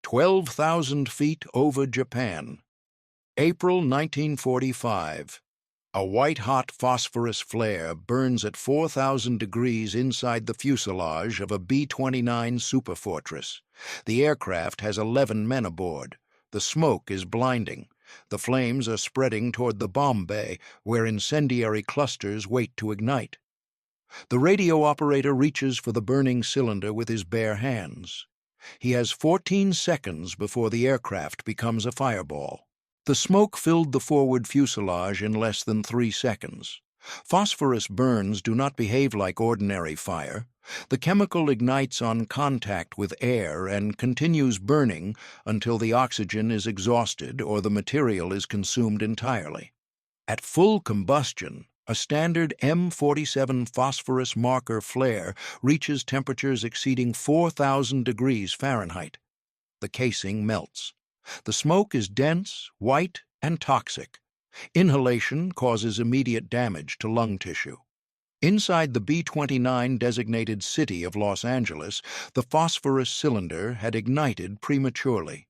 12,000 feet over Japan. April 1945. A white-hot phosphorus flare burns at 4,000 degrees inside the fuselage of a B-29 superfortress. The aircraft has 11 men aboard. The smoke is blinding. The flames are spreading toward the bomb bay, where incendiary clusters wait to ignite. The radio operator reaches for the burning cylinder with his bare hands. He has 14 seconds before the aircraft becomes a fireball. The smoke filled the forward fuselage in less than 3 seconds. Phosphorus burns do not behave like ordinary fire. The chemical ignites on contact with air and continues burning until the oxygen is exhausted or the material is consumed entirely. At full combustion, a standard M47 phosphorus marker flare reaches temperatures exceeding 4,000 degrees Fahrenheit. The casing melts. The smoke is dense, white, and toxic. Inhalation causes immediate damage to lung tissue. Inside the B-29 designated city of Los Angeles, the phosphorus cylinder had ignited prematurely.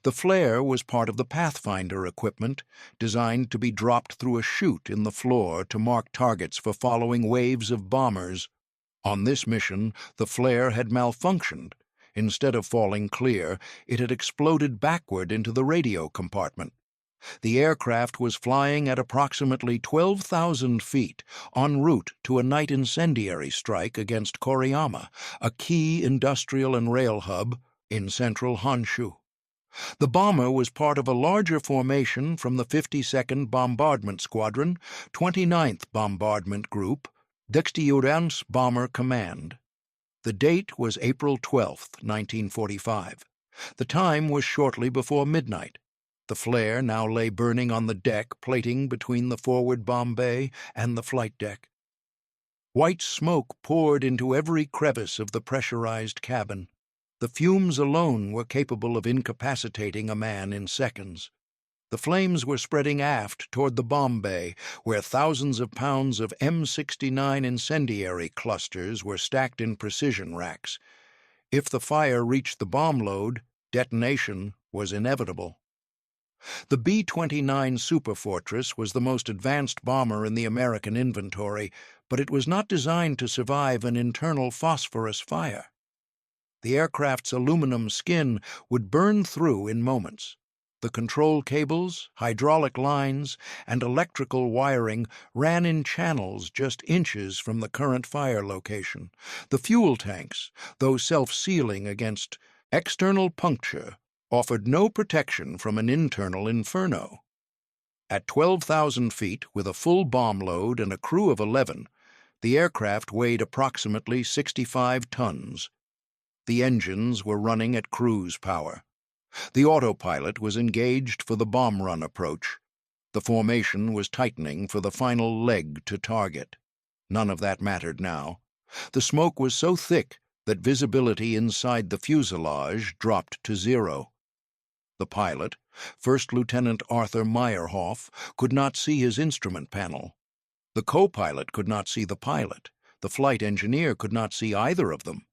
The flare was part of the Pathfinder equipment, designed to be dropped through a chute in the floor to mark targets for following waves of bombers. On this mission, the flare had malfunctioned. Instead of falling clear, it had exploded backward into the radio compartment. The aircraft was flying at approximately 12,000 feet, en route to a night incendiary strike against Koriyama, a key industrial and rail hub in central Honshu. The bomber was part of a larger formation from the 52nd Bombardment Squadron, 29th Bombardment Group, 61st Bomber Command. The date was April 12, 1945. The time was shortly before midnight. The flare now lay burning on the deck plating between the forward bomb bay and the flight deck. White smoke poured into every crevice of the pressurized cabin. The fumes alone were capable of incapacitating a man in seconds. The flames were spreading aft toward the bomb bay, where thousands of pounds of M69 incendiary clusters were stacked in precision racks. If the fire reached the bomb load, detonation was inevitable. The B-29 Superfortress was the most advanced bomber in the American inventory, but it was not designed to survive an internal phosphorus fire. The aircraft's aluminum skin would burn through in moments. The control cables, hydraulic lines, and electrical wiring ran in channels just inches from the current fire location. The fuel tanks, though self-sealing against external puncture, offered no protection from an internal inferno. At 12,000 feet, with a full bomb load and a crew of 11, the aircraft weighed approximately 65 tons. The engines were running at cruise power. The autopilot was engaged for the bomb run approach. The formation was tightening for the final leg to target. None of that mattered now. The smoke was so thick that visibility inside the fuselage dropped to 0. The pilot, First Lieutenant Arthur Meyerhoff, could not see his instrument panel. The co-pilot could not see the pilot. The flight engineer could not see either of them.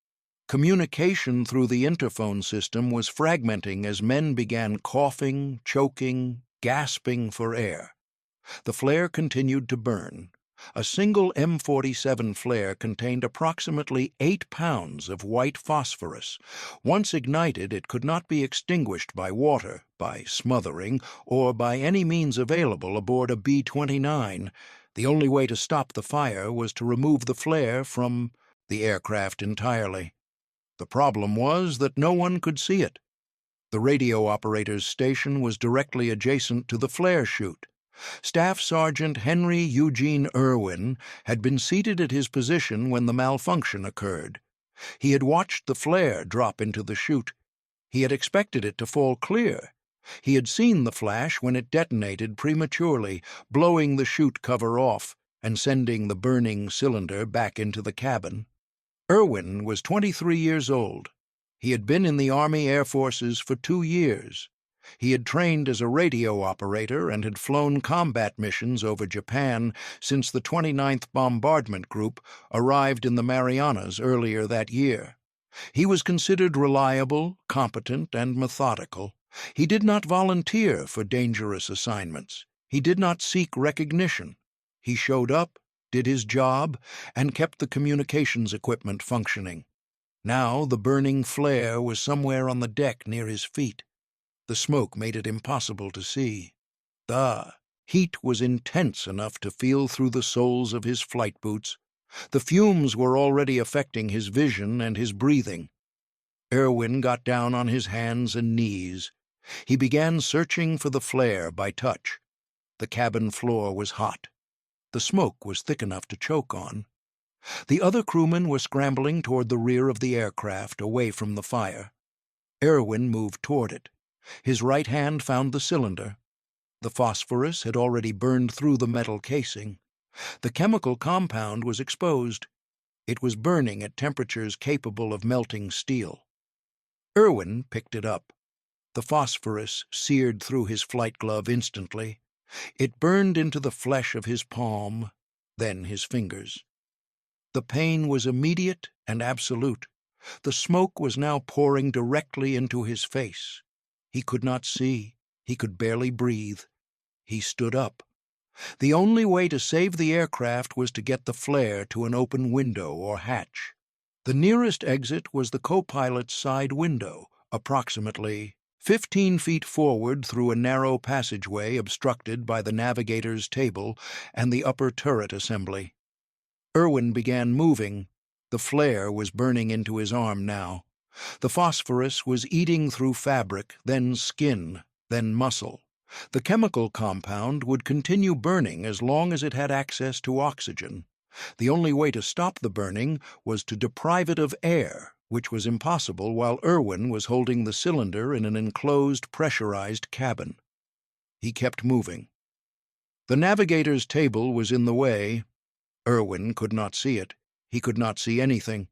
Communication through the interphone system was fragmenting as men began coughing, choking, gasping for air. The flare continued to burn. A single M47 flare contained approximately 8 pounds of white phosphorus. Once ignited, it could not be extinguished by water, by smothering, or by any means available aboard a B-29. The only way to stop the fire was to remove the flare from the aircraft entirely. The problem was that no one could see it. The radio operator's station was directly adjacent to the flare chute. Staff Sergeant Henry Eugene Erwin had been seated at his position when the malfunction occurred. He had watched the flare drop into the chute. He had expected it to fall clear. He had seen the flash when it detonated prematurely, blowing the chute cover off and sending the burning cylinder back into the cabin. Erwin was 23 years old. He had been in the Army Air Forces for 2 years. He had trained as a radio operator and had flown combat missions over Japan since the 29th Bombardment Group arrived in the Marianas earlier that year. He was considered reliable, competent, and methodical. He did not volunteer for dangerous assignments. He did not seek recognition. He showed up, did his job, and kept the communications equipment functioning. Now the burning flare was somewhere on the deck near his feet. The smoke made it impossible to see. The heat was intense enough to feel through the soles of his flight boots. The fumes were already affecting his vision and his breathing. Erwin got down on his hands and knees. He began searching for the flare by touch. The cabin floor was hot. The smoke was thick enough to choke on. The other crewmen were scrambling toward the rear of the aircraft, away from the fire. Erwin moved toward it. His right hand found the cylinder. The phosphorus had already burned through the metal casing. The chemical compound was exposed. It was burning at temperatures capable of melting steel. Erwin picked it up. The phosphorus seared through his flight glove instantly. It burned into the flesh of his palm, then his fingers. The pain was immediate and absolute. The smoke was now pouring directly into his face. He could not see. He could barely breathe. He stood up. The only way to save the aircraft was to get the flare to an open window or hatch. The nearest exit was the copilot's side window, approximately 15 feet forward through a narrow passageway obstructed by the navigator's table and the upper turret assembly. Erwin began moving. The flare was burning into his arm now. The phosphorus was eating through fabric, then skin, then muscle. The chemical compound would continue burning as long as it had access to oxygen. The only way to stop the burning was to deprive it of air, which was impossible while Erwin was holding the cylinder in an enclosed, pressurized cabin. He kept moving. The navigator's table was in the way. Erwin could not see it. He could not see anything.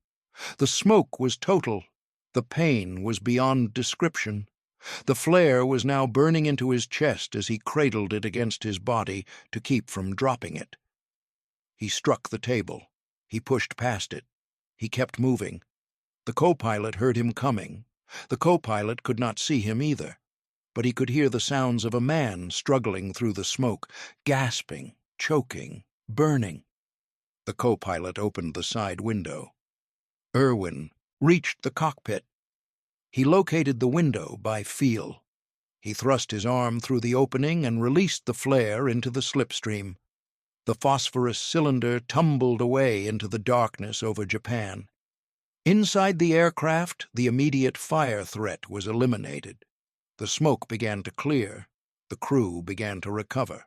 The smoke was total. The pain was beyond description. The flare was now burning into his chest as he cradled it against his body to keep from dropping it. He struck the table. He pushed past it. He kept moving. The co-pilot heard him coming. The co-pilot could not see him either, but he could hear the sounds of a man struggling through the smoke, gasping, choking, burning. The co-pilot opened the side window. Erwin reached the cockpit. He located the window by feel. He thrust his arm through the opening and released the flare into the slipstream. The phosphorus cylinder tumbled away into the darkness over Japan. Inside the aircraft, the immediate fire threat was eliminated. The smoke began to clear. The crew began to recover.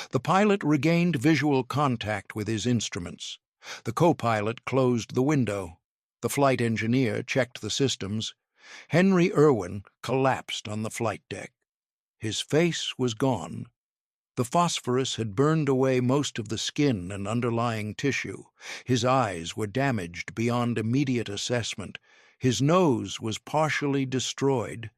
The pilot regained visual contact with his instruments. The co-pilot closed the window. The flight engineer checked the systems. Henry Erwin collapsed on the flight deck. His face was gone. The phosphorus had burned away most of the skin and underlying tissue. His eyes were damaged beyond immediate assessment. His nose was partially destroyed.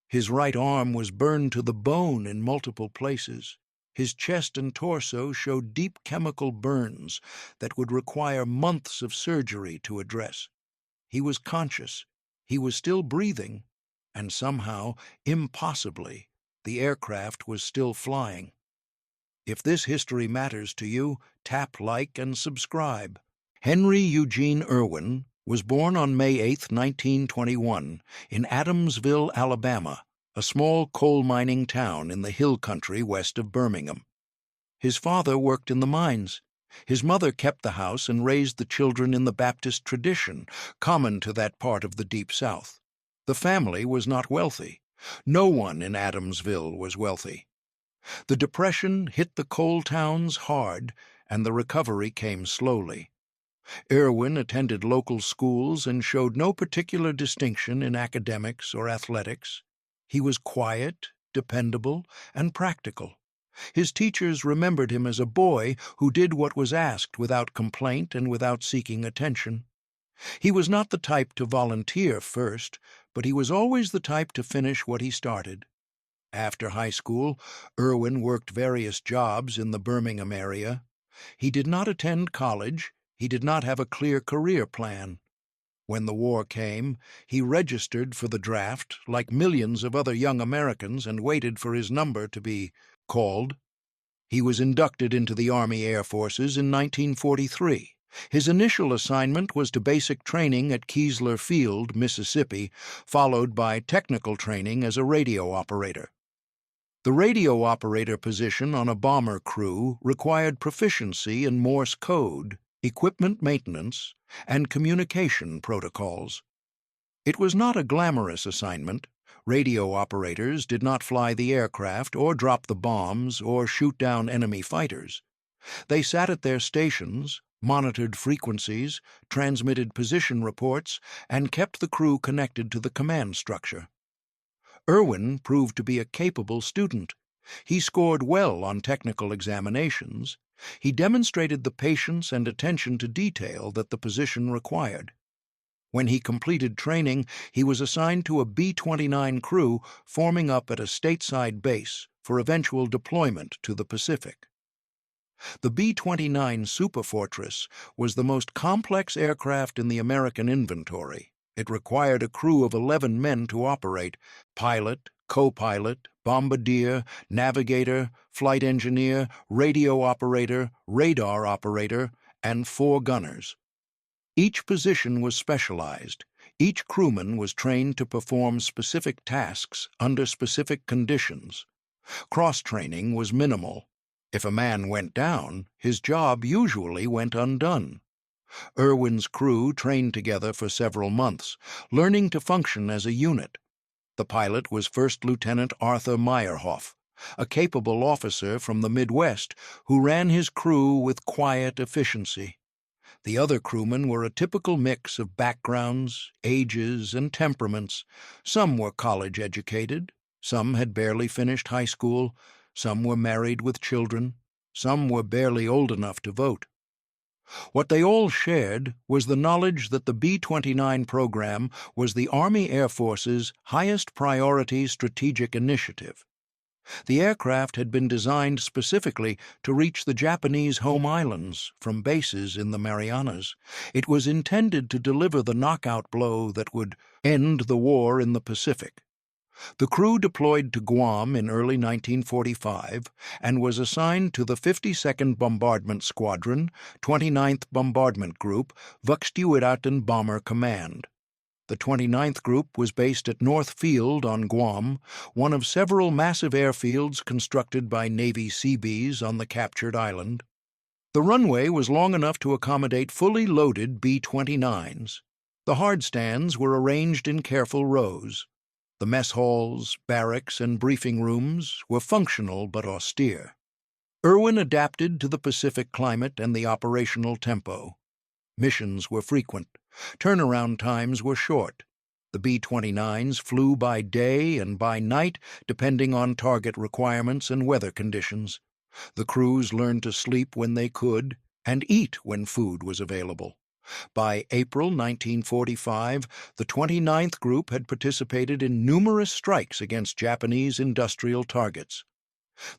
His right arm was burned to the bone in multiple places. His chest and torso showed deep chemical burns that would require months of surgery to address. He was conscious. He was still breathing, and somehow, impossibly, the aircraft was still flying. If this history matters to you, tap like and subscribe. Henry Eugene Erwin was born on May 8, 1921, in Adamsville, Alabama, a small coal mining town in the hill country west of Birmingham. His father worked in the mines. His mother kept the house and raised the children in the Baptist tradition, common to that part of the Deep South. The family was not wealthy. No one in Adamsville was wealthy. The Depression hit the coal towns hard, and the recovery came slowly. Erwin attended local schools and showed no particular distinction in academics or athletics. He was quiet, dependable, and practical. His teachers remembered him as a boy who did what was asked without complaint and without seeking attention. He was not the type to volunteer first, but he was always the type to finish what he started. After high school, Erwin worked various jobs in the Birmingham area. He did not attend college. He did not have a clear career plan. When the war came, he registered for the draft like millions of other young Americans and waited for his number to be called. He was inducted into the Army Air Forces in 1943. His initial assignment was to basic training at Keesler Field, Mississippi, followed by technical training as a radio operator. The radio operator position on a bomber crew required proficiency in Morse code, equipment maintenance, and communication protocols. It was not a glamorous assignment. Radio operators did not fly the aircraft or drop the bombs or shoot down enemy fighters. They sat at their stations, monitored frequencies, transmitted position reports, and kept the crew connected to the command structure. Erwin proved to be a capable student. He scored well on technical examinations. He demonstrated the patience and attention to detail that the position required. When he completed training, he was assigned to a B-29 crew forming up at a stateside base for eventual deployment to the Pacific. The B-29 Superfortress was the most complex aircraft in the American inventory. It required a crew of 11 men to operate: pilot, copilot, bombardier, navigator, flight engineer, radio operator, radar operator, and 4 gunners. Each position was specialized. Each crewman was trained to perform specific tasks under specific conditions. Cross-training was minimal. If a man went down, his job usually went undone. Erwin's crew trained together for several months, learning to function as a unit. The pilot was First Lieutenant Arthur Meyerhoff, a capable officer from the Midwest who ran his crew with quiet efficiency. The other crewmen were a typical mix of backgrounds, ages, and temperaments. Some were college-educated, some had barely finished high school, some were married with children, some were barely old enough to vote. What they all shared was the knowledge that the B-29 program was the Army Air Force's highest priority strategic initiative. The aircraft had been designed specifically to reach the Japanese home islands from bases in the Marianas. It was intended to deliver the knockout blow that would end the war in the Pacific. The crew deployed to Guam in early 1945 and was assigned to the 52nd Bombardment Squadron, 29th Bombardment Group, WWII Bomber Command. The 29th Group was based at North Field on Guam, one of several massive airfields constructed by Navy Seabees on the captured island. The runway was long enough to accommodate fully loaded B-29s. The hardstands were arranged in careful rows. The mess halls, barracks, and briefing rooms were functional but austere. Erwin adapted to the Pacific climate and the operational tempo. Missions were frequent. Turnaround times were short. The B-29s flew by day and by night, depending on target requirements and weather conditions. The crews learned to sleep when they could and eat when food was available. By April 1945, the 29th Group had participated in numerous strikes against Japanese industrial targets.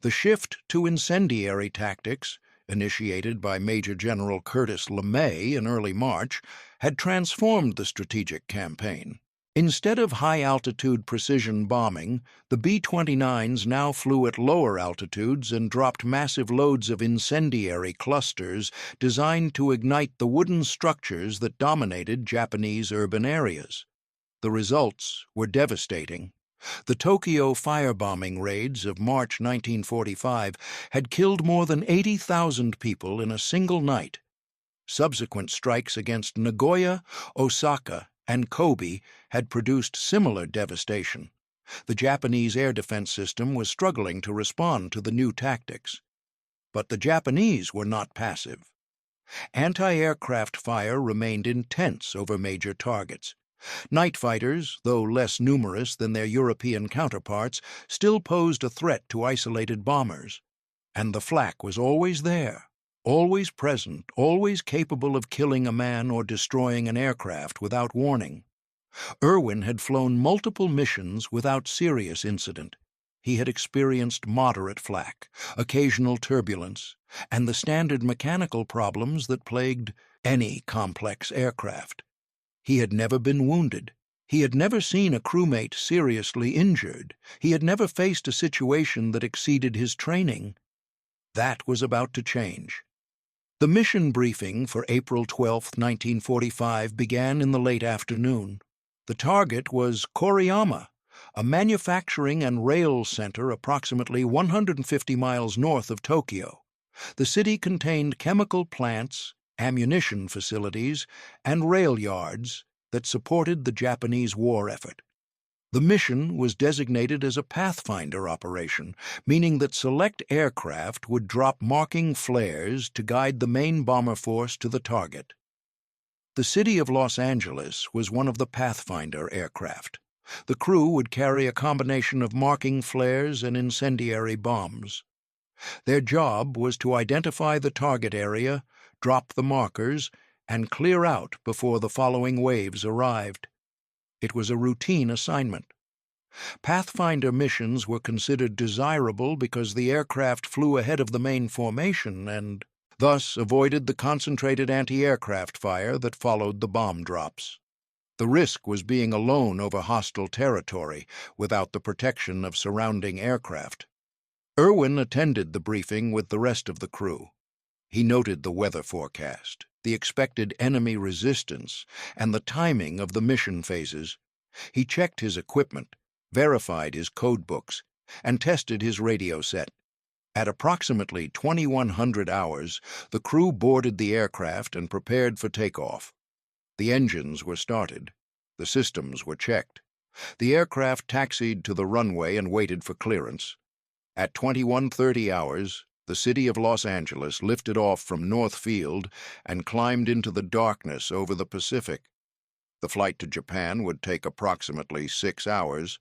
The shift to incendiary tactics, initiated by Major General Curtis LeMay in early March, had transformed the strategic campaign. Instead of high-altitude precision bombing, the B-29s now flew at lower altitudes and dropped massive loads of incendiary clusters designed to ignite the wooden structures that dominated Japanese urban areas. The results were devastating. The Tokyo firebombing raids of March 1945 had killed more than 80,000 people in a single night. Subsequent strikes against Nagoya, Osaka, and Kobe had produced similar devastation. The Japanese air defense system was struggling to respond to the new tactics. But the Japanese were not passive. Anti-aircraft fire remained intense over major targets. Night fighters, though less numerous than their European counterparts, still posed a threat to isolated bombers. And the flak was always there, always present, always capable of killing a man or destroying an aircraft without warning. Erwin had flown multiple missions without serious incident. He had experienced moderate flak, occasional turbulence, and the standard mechanical problems that plagued any complex aircraft. He had never been wounded. He had never seen a crewmate seriously injured. He had never faced a situation that exceeded his training. That was about to change. The mission briefing for April 12, 1945 began in the late afternoon. The target was Koriyama, a manufacturing and rail center approximately 150 miles north of Tokyo. The city contained chemical plants, ammunition facilities, and rail yards that supported the Japanese war effort. The mission was designated as a pathfinder operation, meaning that select aircraft would drop marking flares to guide the main bomber force to the target. The city of Los Angeles was one of the pathfinder aircraft. The crew would carry a combination of marking flares and incendiary bombs. Their job was to identify the target area, drop the markers, and clear out before the following waves arrived. It was a routine assignment. Pathfinder missions were considered desirable because the aircraft flew ahead of the main formation and thus avoided the concentrated anti-aircraft fire that followed the bomb drops. The risk was being alone over hostile territory without the protection of surrounding aircraft. Erwin attended the briefing with the rest of the crew. He noted the weather forecast, the expected enemy resistance, and the timing of the mission phases. He checked his equipment, verified his code books, and tested his radio set. At approximately 2100 hours, the crew boarded the aircraft and prepared for takeoff. The engines were started. The systems were checked. The aircraft taxied to the runway and waited for clearance. At 2130 hours, the city of Los Angeles lifted off from North Field and climbed into the darkness over the Pacific. The flight to Japan would take approximately 6 hours.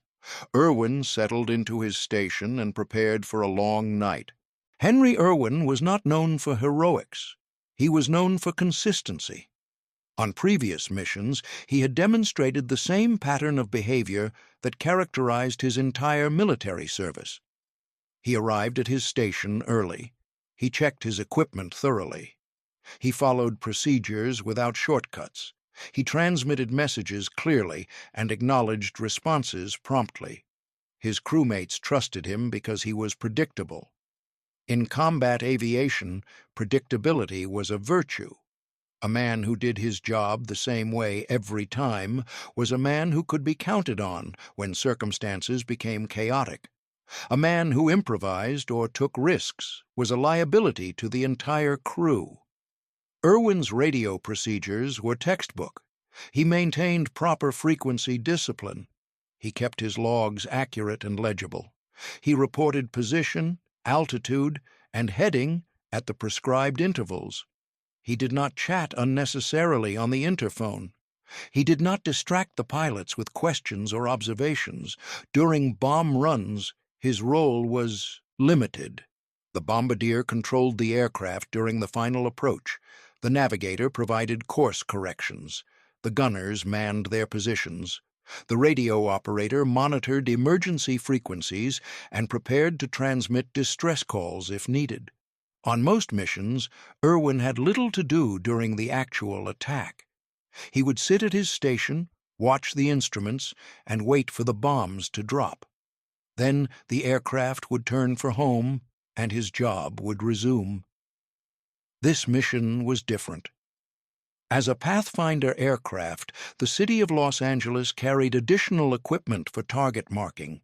Erwin settled into his station and prepared for a long night. Henry Erwin was not known for heroics. He was known for consistency. On previous missions, he had demonstrated the same pattern of behavior that characterized his entire military service. He arrived at his station early. He checked his equipment thoroughly. He followed procedures without shortcuts. He transmitted messages clearly and acknowledged responses promptly. His crewmates trusted him because he was predictable. In combat aviation, predictability was a virtue. A man who did his job the same way every time was a man who could be counted on when circumstances became chaotic. A man who improvised or took risks was a liability to the entire crew. Erwin's radio procedures were textbook. He maintained proper frequency discipline. He kept his logs accurate and legible. He reported position, altitude, and heading at the prescribed intervals. He did not chat unnecessarily on the interphone. He did not distract the pilots with questions or observations. During bomb runs, his role was limited. The bombardier controlled the aircraft during the final approach. The navigator provided course corrections. The gunners manned their positions. The radio operator monitored emergency frequencies and prepared to transmit distress calls if needed. On most missions, Erwin had little to do during the actual attack. He would sit at his station, watch the instruments, and wait for the bombs to drop. Then the aircraft would turn for home, and his job would resume. This mission was different. As a Pathfinder aircraft, the city of Los Angeles carried additional equipment for target marking.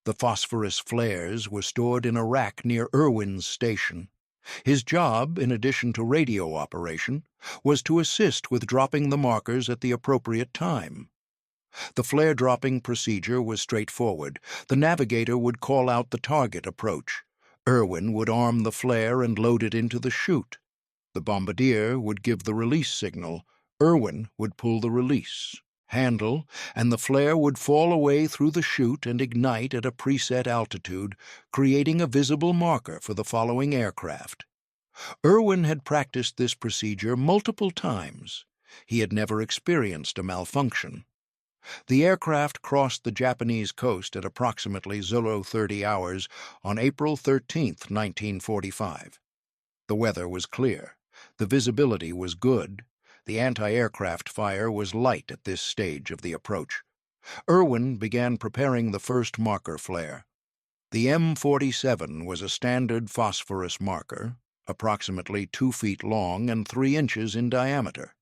The phosphorus flares were stored in a rack near Erwin's station. His job, in addition to radio operation, was to assist with dropping the markers at the appropriate time. The flare-dropping procedure was straightforward. The navigator would call out the target approach. Erwin would arm the flare and load it into the chute. The bombardier would give the release signal. Erwin would pull the release handle, and the flare would fall away through the chute and ignite at a preset altitude, creating a visible marker for the following aircraft. Erwin had practiced this procedure multiple times. He had never experienced a malfunction. The aircraft crossed the Japanese coast at approximately 0030 hours on April 13, 1945. The weather was clear. The visibility was good. The anti-aircraft fire was light at this stage of the approach. Erwin began preparing the first marker flare. The M47 was a standard phosphorus marker, approximately 2 feet long and 3 inches in diameter.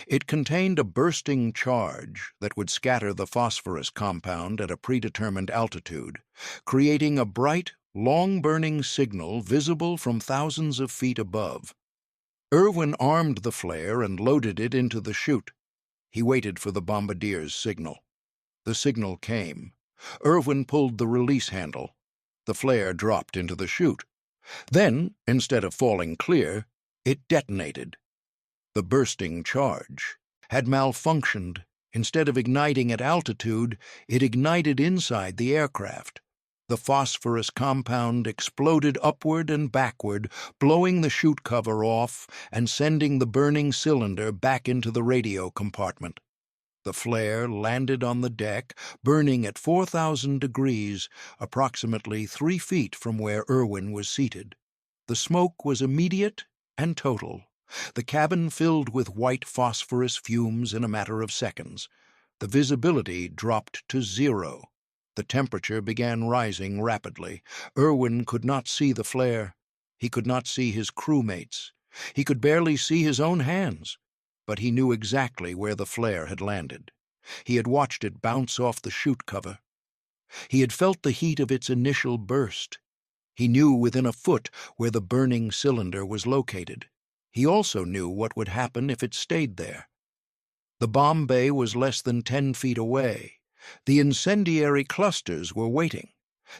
It contained a bursting charge that would scatter the phosphorus compound at a predetermined altitude, creating a bright, long-burning signal visible from thousands of feet above. Erwin armed the flare and loaded it into the chute. He waited for the bombardier's signal. The signal came. Erwin pulled the release handle. The flare dropped into the chute. Then, instead of falling clear, it detonated. The bursting charge had malfunctioned. Instead of igniting at altitude, it ignited inside the aircraft. The phosphorus compound exploded upward and backward, blowing the chute cover off and sending the burning cylinder back into the radio compartment. The flare landed on the deck, burning at 4,000 degrees, approximately 3 feet from where Erwin was seated. The smoke was immediate and total. The cabin filled with white phosphorus fumes in a matter of seconds. The visibility dropped to 0. The temperature began rising rapidly. Erwin could not see the flare. He could not see his crewmates. He could barely see his own hands. But he knew exactly where the flare had landed. He had watched it bounce off the chute cover. He had felt the heat of its initial burst. He knew within a foot where the burning cylinder was located. He also knew what would happen if it stayed there. The bomb bay was less than 10 feet away. The incendiary clusters were waiting.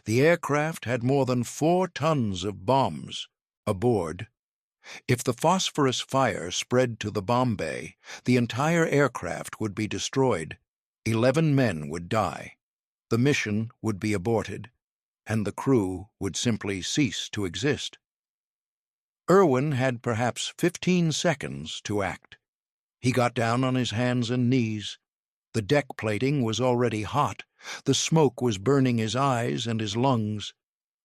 The aircraft had more than 4 tons of bombs aboard. If the phosphorus fire spread to the bomb bay, the entire aircraft would be destroyed. 11 men would die. The mission would be aborted, and the crew would simply cease to exist. Erwin had perhaps 15 seconds to act. He got down on his hands and knees. The deck plating was already hot. The smoke was burning his eyes and his lungs.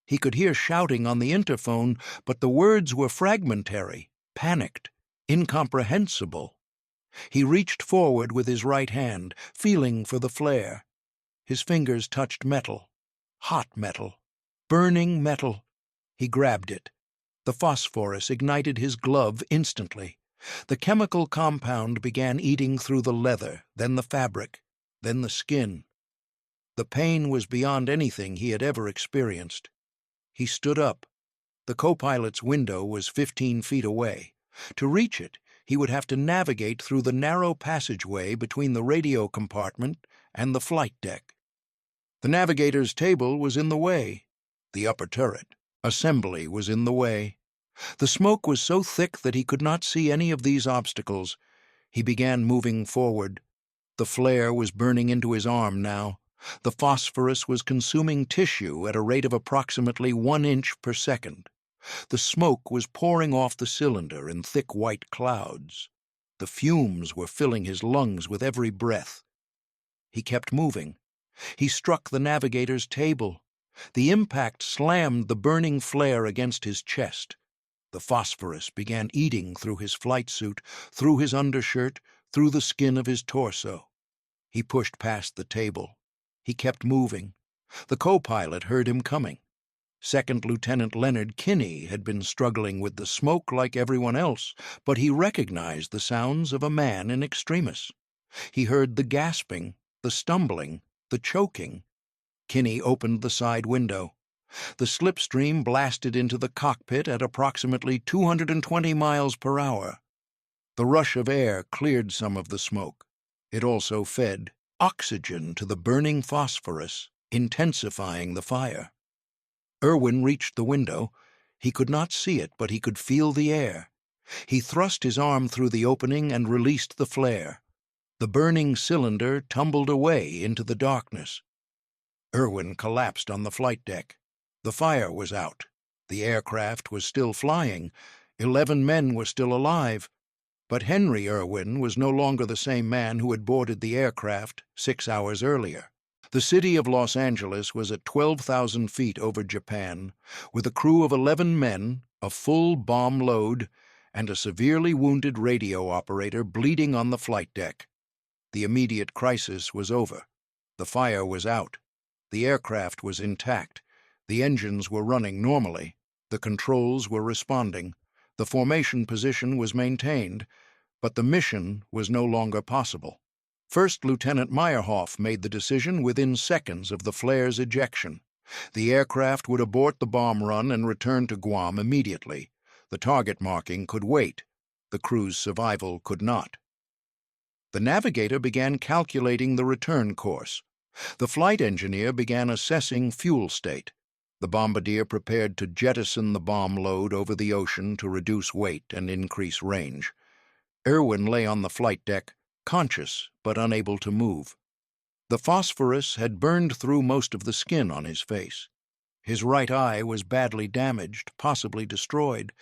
He could hear shouting on the interphone, but the words were fragmentary, panicked, incomprehensible. He reached forward with his right hand, feeling for the flare. His fingers touched metal, hot metal, burning metal. He grabbed it. The phosphorus ignited his glove instantly. The chemical compound began eating through the leather, then the fabric, then the skin. The pain was beyond anything he had ever experienced. He stood up. The co-pilot's window was 15 feet away. To reach it, he would have to navigate through the narrow passageway between the radio compartment and the flight deck. The navigator's table was in the way. The upper turret assembly was in the way. The smoke was so thick that he could not see any of these obstacles. He began moving forward. The flare was burning into his arm now. The phosphorus was consuming tissue at a rate of approximately 1 inch per second. The smoke was pouring off the cylinder in thick white clouds. The fumes were filling his lungs with every breath. He kept moving. He struck the navigator's table. The impact slammed the burning flare against his chest. The phosphorus began eating through his flight suit, through his undershirt, through the skin of his torso. He pushed past the table. He kept moving. The co-pilot heard him coming. Second Lieutenant Leonard Kinney had been struggling with the smoke like everyone else, but he recognized the sounds of a man in extremis. He heard the gasping, the stumbling, the choking. Kinney opened the side window. The slipstream blasted into the cockpit at approximately 220 miles per hour. The rush of air cleared some of the smoke. It also fed oxygen to the burning phosphorus, intensifying the fire. Erwin reached the window. He could not see it, but he could feel the air. He thrust his arm through the opening and released the flare. The burning cylinder tumbled away into the darkness. Erwin collapsed on the flight deck. The fire was out. The aircraft was still flying. 11 men were still alive. But Henry Erwin was no longer the same man who had boarded the aircraft 6 hours earlier. The city of Los Angeles was at 12,000 feet over Japan, with a crew of 11 men, a full bomb load, and a severely wounded radio operator bleeding on the flight deck. The immediate crisis was over. The fire was out. The aircraft was intact. The engines were running normally. The controls were responding. The formation position was maintained, but the mission was no longer possible. First Lieutenant Meyerhoff made the decision within seconds of the flare's ejection. The aircraft would abort the bomb run and return to Guam immediately. The target marking could wait. The crew's survival could not. The navigator began calculating the return course. The flight engineer began assessing fuel state. The bombardier prepared to jettison the bomb load over the ocean to reduce weight and increase range. Erwin lay on the flight deck, conscious but unable to move. The phosphorus had burned through most of the skin on his face. His right eye was badly damaged, possibly destroyed.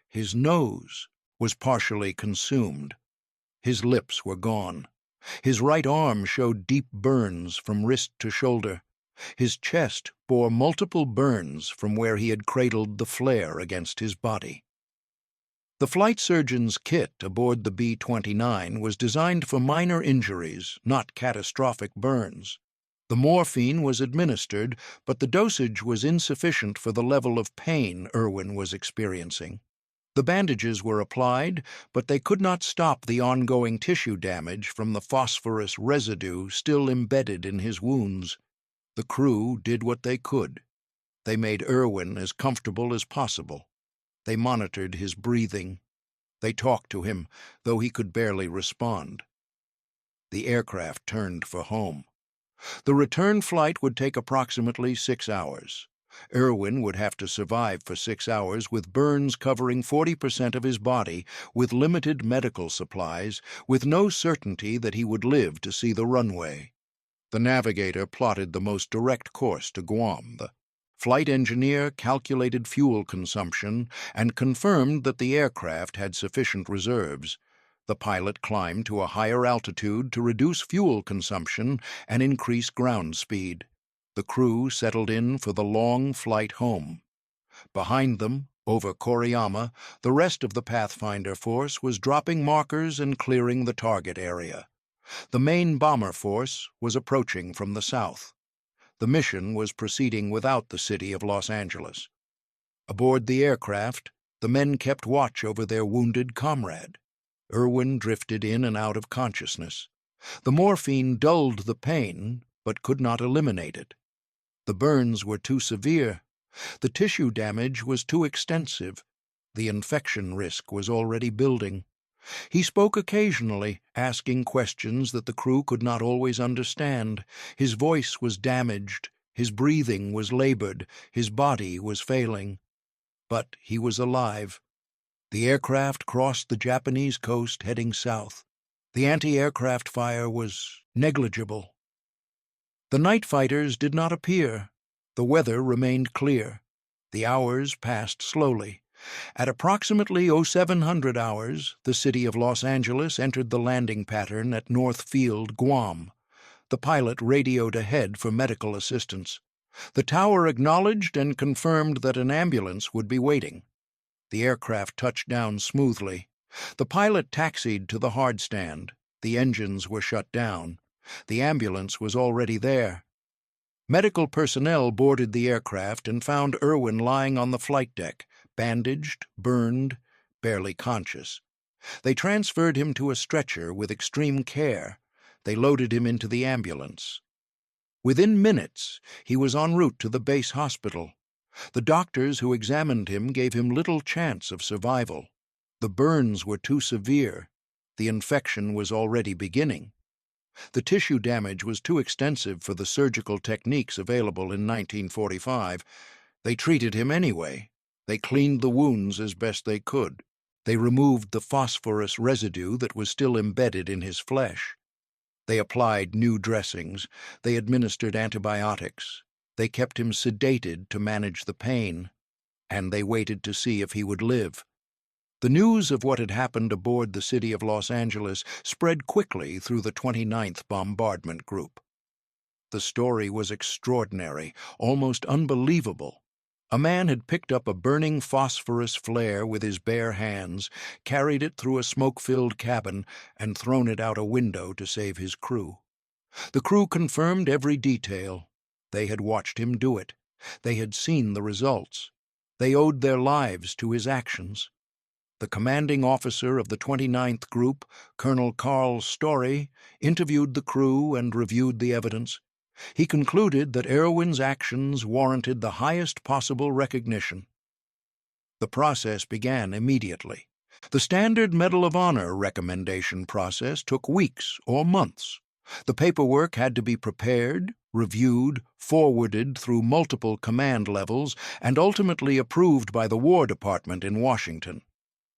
His nose was partially consumed. His lips were gone. His right arm showed deep burns from wrist to shoulder. His chest bore multiple burns from where he had cradled the flare against his body. The flight surgeon's kit aboard the B-29 was designed for minor injuries, not catastrophic burns. The morphine was administered, but the dosage was insufficient for the level of pain Erwin was experiencing. The bandages were applied, but they could not stop the ongoing tissue damage from the phosphorus residue still embedded in his wounds. The crew did what they could. They made Erwin as comfortable as possible. They monitored his breathing. They talked to him, though he could barely respond. The aircraft turned for home. The return flight would take approximately 6 hours. Erwin would have to survive for 6 hours with burns covering 40% of his body, with limited medical supplies, with no certainty that he would live to see the runway. The navigator plotted the most direct course to Guam. The flight engineer calculated fuel consumption and confirmed that the aircraft had sufficient reserves. The pilot climbed to a higher altitude to reduce fuel consumption and increase ground speed. The crew settled in for the long flight home. Behind them, over Koriyama, the rest of the Pathfinder force was dropping markers and clearing the target area. The main bomber force was approaching from the south. The mission was proceeding without the city of Los Angeles. Aboard the aircraft, the men kept watch over their wounded comrade. Erwin drifted in and out of consciousness. The morphine dulled the pain, but could not eliminate it. The burns were too severe. The tissue damage was too extensive. The infection risk was already building. He spoke occasionally, asking questions that the crew could not always understand. His voice was damaged. His breathing was labored. His body was failing. But he was alive. The aircraft crossed the Japanese coast heading south. The anti-aircraft fire was negligible. The night fighters did not appear. The weather remained clear. The hours passed slowly. At approximately 0700 hours, the city of Los Angeles entered the landing pattern at North Field, Guam. The pilot radioed ahead for medical assistance. The tower acknowledged and confirmed that an ambulance would be waiting. The aircraft touched down smoothly. The pilot taxied to the hard stand. The engines were shut down. The ambulance was already there. Medical personnel boarded the aircraft and found Erwin lying on the flight deck, bandaged, burned, barely conscious. They transferred him to a stretcher with extreme care. They loaded him into the ambulance. Within minutes, he was en route to the base hospital. The doctors who examined him gave him little chance of survival. The burns were too severe. The infection was already beginning. The tissue damage was too extensive for the surgical techniques available in 1945. They treated him anyway. They cleaned the wounds as best they could. They removed the phosphorus residue that was still embedded in his flesh. They applied new dressings. They administered antibiotics. They kept him sedated to manage the pain. And they waited to see if he would live. The news of what had happened aboard the city of Los Angeles spread quickly through the 29th Bombardment Group. The story was extraordinary, almost unbelievable. A man had picked up a burning phosphorus flare with his bare hands, carried it through a smoke-filled cabin, and thrown it out a window to save his crew. The crew confirmed every detail. They had watched him do it. They had seen the results. They owed their lives to his actions. The commanding officer of the 29th Group, Colonel Carl Story, interviewed the crew and reviewed the evidence. He concluded that Erwin's actions warranted the highest possible recognition. The process began immediately. The standard Medal of Honor recommendation process took weeks or months. The paperwork had to be prepared, reviewed, forwarded through multiple command levels, and ultimately approved by the War Department in Washington.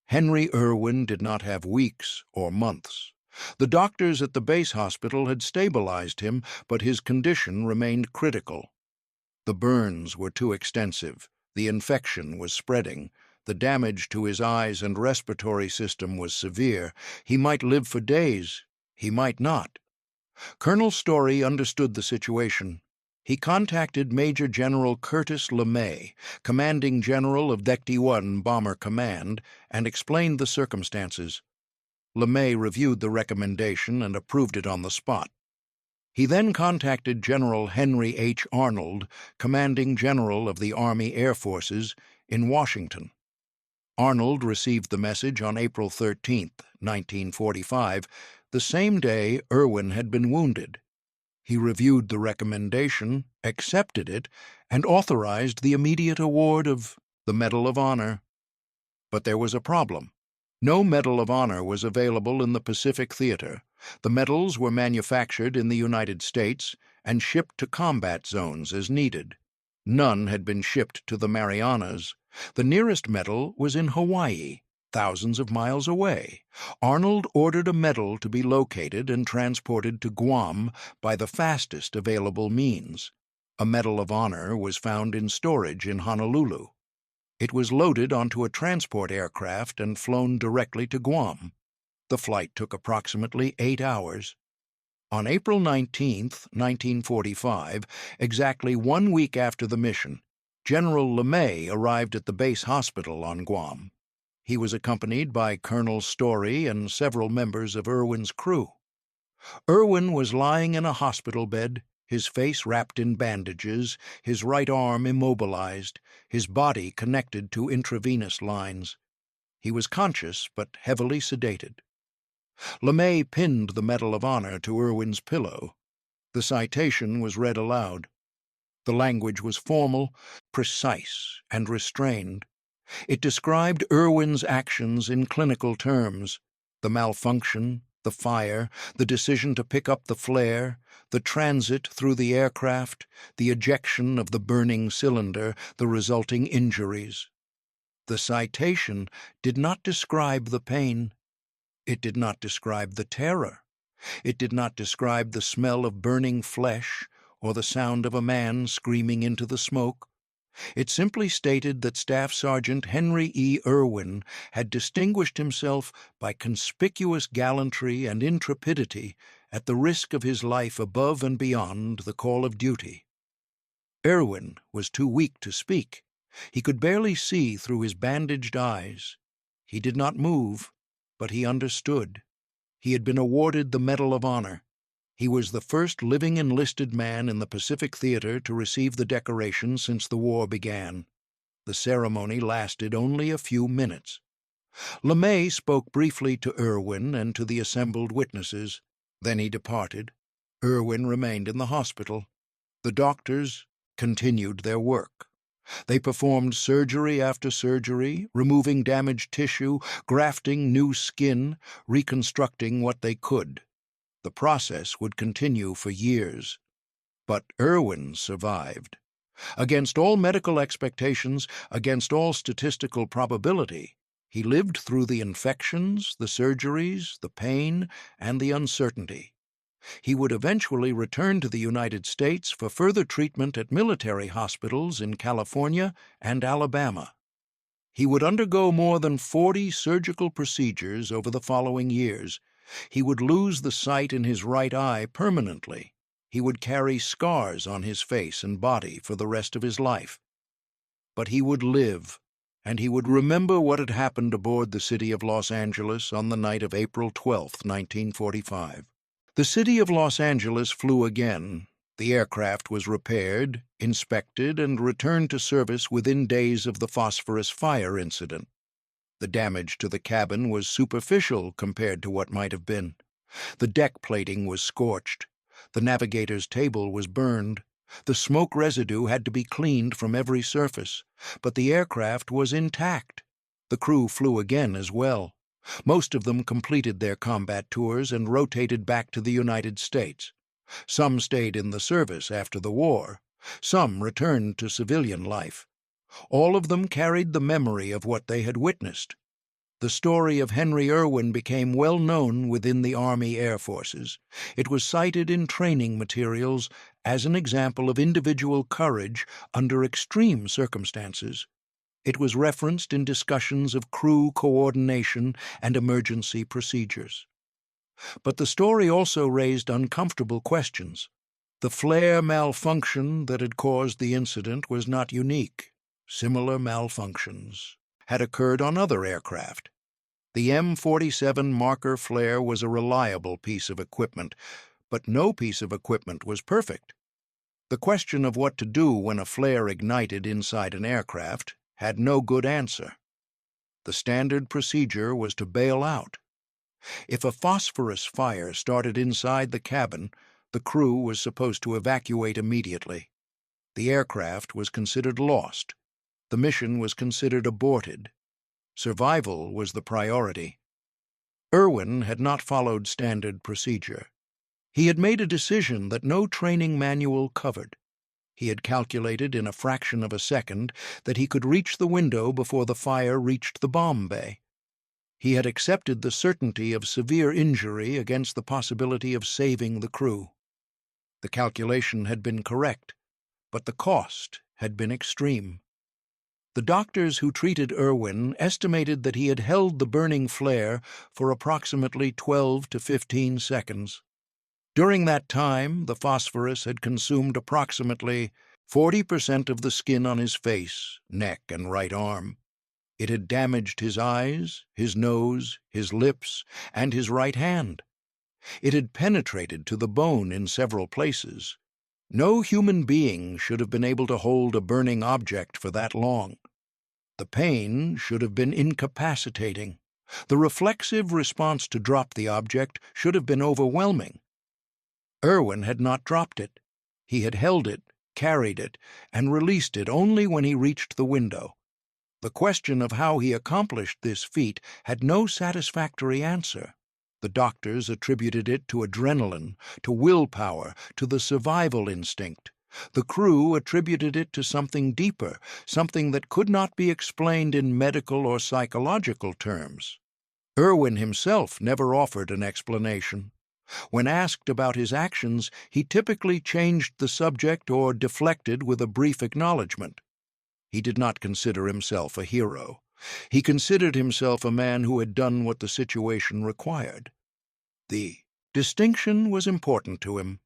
Henry Erwin did not have weeks or months. The doctors at the base hospital had stabilized him, but his condition remained critical. The burns were too extensive, the infection was spreading, the damage to his eyes and respiratory system was severe. He might live for days, he might not. Colonel Story understood the situation. He contacted Major General Curtis LeMay, commanding general of WWII Bomber Command, and explained the circumstances. LeMay reviewed the recommendation and approved it on the spot. He then contacted General Henry H. Arnold, commanding general of the Army Air Forces, in Washington. Arnold received the message on April 13, 1945, the same day Erwin had been wounded. He reviewed the recommendation, accepted it, and authorized the immediate award of the Medal of Honor. But there was a problem. No Medal of Honor was available in the Pacific Theater. The medals were manufactured in the United States and shipped to combat zones as needed. None had been shipped to the Marianas. The nearest medal was in Hawaii, thousands of miles away. Arnold ordered a medal to be located and transported to Guam by the fastest available means. A Medal of Honor was found in storage in Honolulu. It was loaded onto a transport aircraft and flown directly to Guam. The flight took approximately 8 hours. On April 19, 1945, exactly 1 week after the mission, General LeMay arrived at the base hospital on Guam. He was accompanied by Colonel Story and several members of Erwin's crew. Erwin was lying in a hospital bed, his face wrapped in bandages, his right arm immobilized, his body connected to intravenous lines. He was conscious but heavily sedated. LeMay pinned the Medal of Honor to Erwin's pillow. The citation was read aloud. The language was formal, precise, and restrained. It described Erwin's actions in clinical terms: the malfunction, the fire, the decision to pick up the flare, the transit through the aircraft, the ejection of the burning cylinder, the resulting injuries. The citation did not describe the pain. It did not describe the terror. It did not describe the smell of burning flesh or the sound of a man screaming into the smoke. It simply stated that Staff Sergeant Henry E. Erwin had distinguished himself by conspicuous gallantry and intrepidity at the risk of his life above and beyond the call of duty. Erwin was too weak to speak. He could barely see through his bandaged eyes. He did not move, but he understood. He had been awarded the Medal of Honor. He was the first living enlisted man in the Pacific Theater to receive the decoration since the war began. The ceremony lasted only a few minutes. LeMay spoke briefly to Erwin and to the assembled witnesses. Then he departed. Erwin remained in the hospital. The doctors continued their work. They performed surgery after surgery, removing damaged tissue, grafting new skin, reconstructing what they could. The process would continue for years. But Erwin survived. Against all medical expectations, against all statistical probability, he lived through the infections, the surgeries, the pain, and the uncertainty. He would eventually return to the United States for further treatment at military hospitals in California and Alabama. He would undergo more than 40 surgical procedures over the following years. He would lose the sight in his right eye permanently. He would carry scars on his face and body for the rest of his life. But he would live, and he would remember what had happened aboard the city of Los Angeles on the night of April 12, 1945. The city of Los Angeles flew again. The aircraft was repaired, inspected, and returned to service within days of the phosphorus fire incident. The damage to the cabin was superficial compared to what might have been. The deck plating was scorched. The navigator's table was burned. The smoke residue had to be cleaned from every surface, but the aircraft was intact. The crew flew again as well. Most of them completed their combat tours and rotated back to the United States. Some stayed in the service after the war. Some returned to civilian life. All of them carried the memory of what they had witnessed. The story of Henry Erwin became well known within the Army Air Forces. It was cited in training materials as an example of individual courage under extreme circumstances. It was referenced in discussions of crew coordination and emergency procedures. But the story also raised uncomfortable questions. The flare malfunction that had caused the incident was not unique. Similar malfunctions had occurred on other aircraft. The M47 marker flare was a reliable piece of equipment, but no piece of equipment was perfect. The question of what to do when a flare ignited inside an aircraft had no good answer. The standard procedure was to bail out. If a phosphorus fire started inside the cabin, the crew was supposed to evacuate immediately. The aircraft was considered lost. The mission was considered aborted. Survival was the priority. Erwin had not followed standard procedure. He had made a decision that no training manual covered. He had calculated in a fraction of a second that he could reach the window before the fire reached the bomb bay. He had accepted the certainty of severe injury against the possibility of saving the crew. The calculation had been correct, but the cost had been extreme. The doctors who treated Erwin estimated that he had held the burning flare for approximately 12 to 15 seconds. During that time, the phosphorus had consumed approximately 40% of the skin on his face, neck, and right arm. It had damaged his eyes, his nose, his lips, and his right hand. It had penetrated to the bone in several places. No human being should have been able to hold a burning object for that long. The pain should have been incapacitating. The reflexive response to drop the object should have been overwhelming. Erwin had not dropped it. He had held it, carried it, and released it only when he reached the window. The question of how he accomplished this feat had no satisfactory answer. The doctors attributed it to adrenaline, to willpower, to the survival instinct. The crew attributed it to something deeper, something that could not be explained in medical or psychological terms. Erwin himself never offered an explanation. When asked about his actions, he typically changed the subject or deflected with a brief acknowledgement. He did not consider himself a hero. He considered himself a man who had done what the situation required. The distinction was important to him.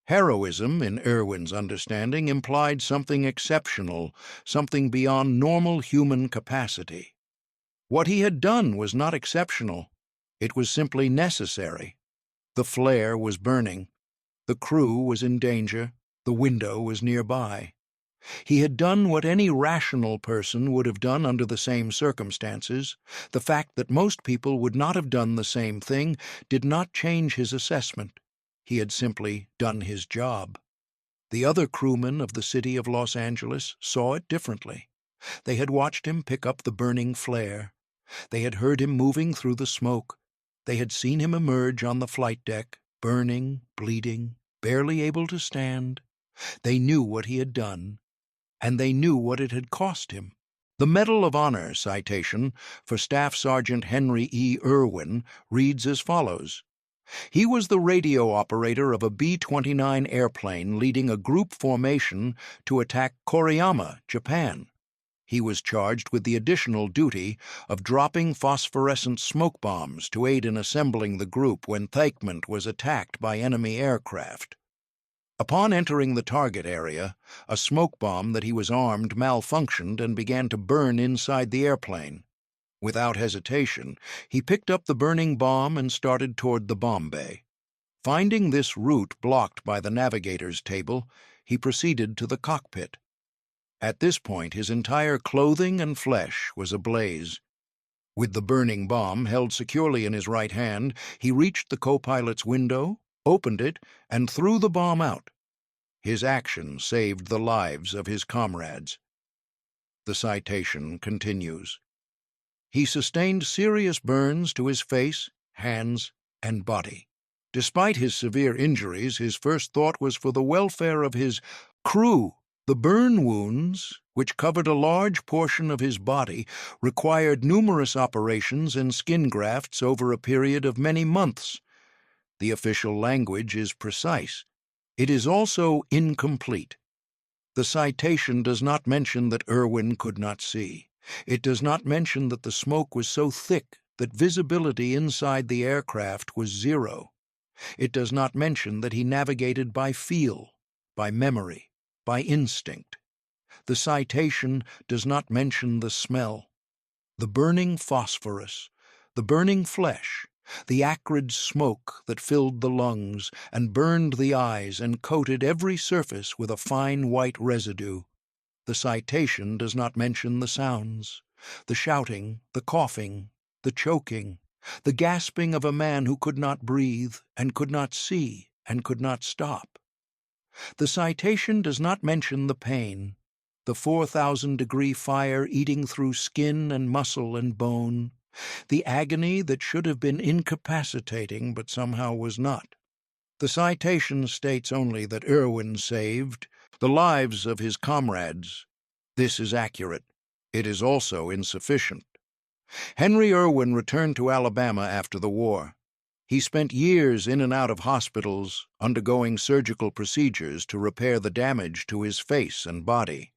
Heroism, in Erwin's understanding, implied something exceptional, something beyond normal human capacity. What he had done was not exceptional. It was simply necessary. The flare was burning. The crew was in danger. The window was nearby. He had done what any rational person would have done under the same circumstances. The fact that most people would not have done the same thing did not change his assessment. He had simply done his job. The other crewmen of the city of Los Angeles saw it differently. They had watched him pick up the burning flare. They had heard him moving through the smoke. They had seen him emerge on the flight deck, burning, bleeding, barely able to stand. They knew what he had done, and they knew what it had cost him. The Medal of Honor citation for Staff Sergeant Henry E. Erwin reads as follows. He was the radio operator of a B-29 airplane leading a group formation to attack Koriyama, Japan. He was charged with the additional duty of dropping phosphorescent smoke bombs to aid in assembling the group when Thaikment was attacked by enemy aircraft. Upon entering the target area, a smoke bomb that he was armed malfunctioned and began to burn inside the airplane. Without hesitation, he picked up the burning bomb and started toward the bomb bay. Finding this route blocked by the navigator's table, he proceeded to the cockpit. At this point, his entire clothing and flesh was ablaze. With the burning bomb held securely in his right hand, he reached the co-pilot's window, opened it, and threw the bomb out. His action saved the lives of his comrades. The citation continues. He sustained serious burns to his face, hands, and body. Despite his severe injuries, his first thought was for the welfare of his crew. The burn wounds, which covered a large portion of his body, required numerous operations and skin grafts over a period of many months. The official language is precise. It is also incomplete. The citation does not mention that Erwin could not see. It does not mention that the smoke was so thick that visibility inside the aircraft was zero. It does not mention that he navigated by feel, by memory, by instinct. The citation does not mention the smell, the burning phosphorus, the burning flesh, the acrid smoke that filled the lungs and burned the eyes and coated every surface with a fine white residue. The citation does not mention the sounds, the shouting, the coughing, the choking, the gasping of a man who could not breathe and could not see and could not stop. The citation does not mention the pain, the 4,000-degree fire eating through skin and muscle and bone, the agony that should have been incapacitating but somehow was not. The citation states only that Erwin saved the lives of his comrades. This is accurate. It is also insufficient. Henry Erwin returned to Alabama after the war. He spent years in and out of hospitals, undergoing surgical procedures to repair the damage to his face and body.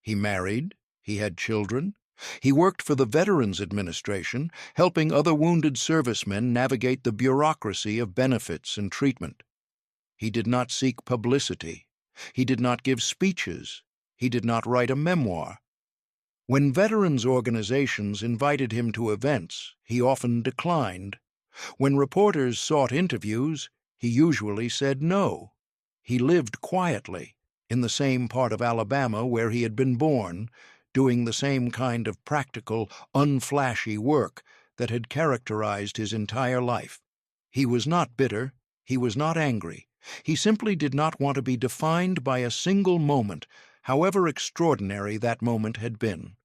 He married, he had children, he worked for the Veterans Administration, helping other wounded servicemen navigate the bureaucracy of benefits and treatment. He did not seek publicity. He did not give speeches. He did not write a memoir. When veterans organizations invited him to events, he often declined. When reporters sought interviews, he usually said no. He lived quietly, in the same part of Alabama where he had been born, doing the same kind of practical, unflashy work that had characterized his entire life. He was not bitter. He was not angry. He simply did not want to be defined by a single moment, however extraordinary that moment had been.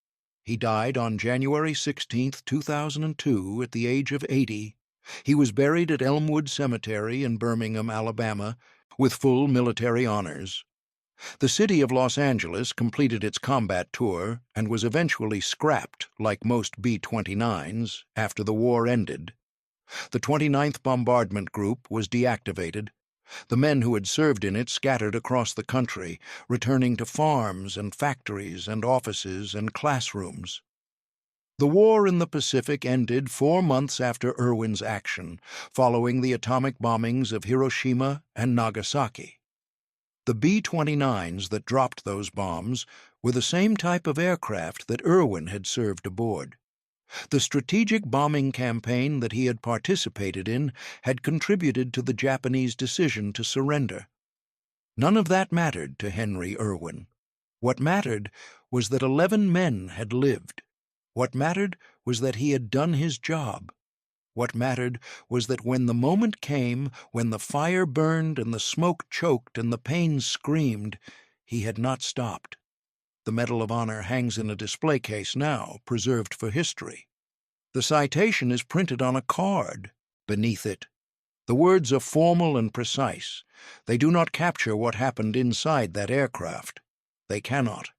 He died on January 16, 2002, at the age of 80. He was buried at Elmwood Cemetery in Birmingham, Alabama, with full military honors. The city of Los Angeles completed its combat tour and was eventually scrapped, like most B-29s, after the war ended. The 29th Bombardment Group was deactivated. The men who had served in it scattered across the country, returning to farms and factories and offices and classrooms. The war in the Pacific ended 4 months after Erwin's action, following the atomic bombings of Hiroshima and Nagasaki. The B-29s that dropped those bombs were the same type of aircraft that Erwin had served aboard. The strategic bombing campaign that he had participated in had contributed to the Japanese decision to surrender. None of that mattered to Henry Erwin. What mattered was that 11 men had lived. What mattered was that he had done his job. What mattered was that when the moment came, when the fire burned and the smoke choked and the pain screamed, he had not stopped. The Medal of Honor hangs in a display case now, preserved for history. The citation is printed on a card beneath it. The words are formal and precise. They do not capture what happened inside that aircraft. They cannot.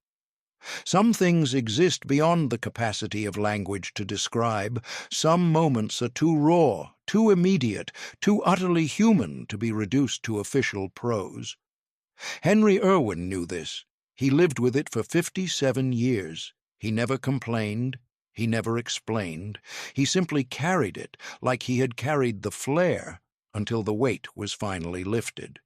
Some things exist beyond the capacity of language to describe. Some moments are too raw, too immediate, too utterly human to be reduced to official prose. Henry Erwin knew this. He lived with it for 57 years. He never complained. He never explained. He simply carried it like he had carried the flare until the weight was finally lifted.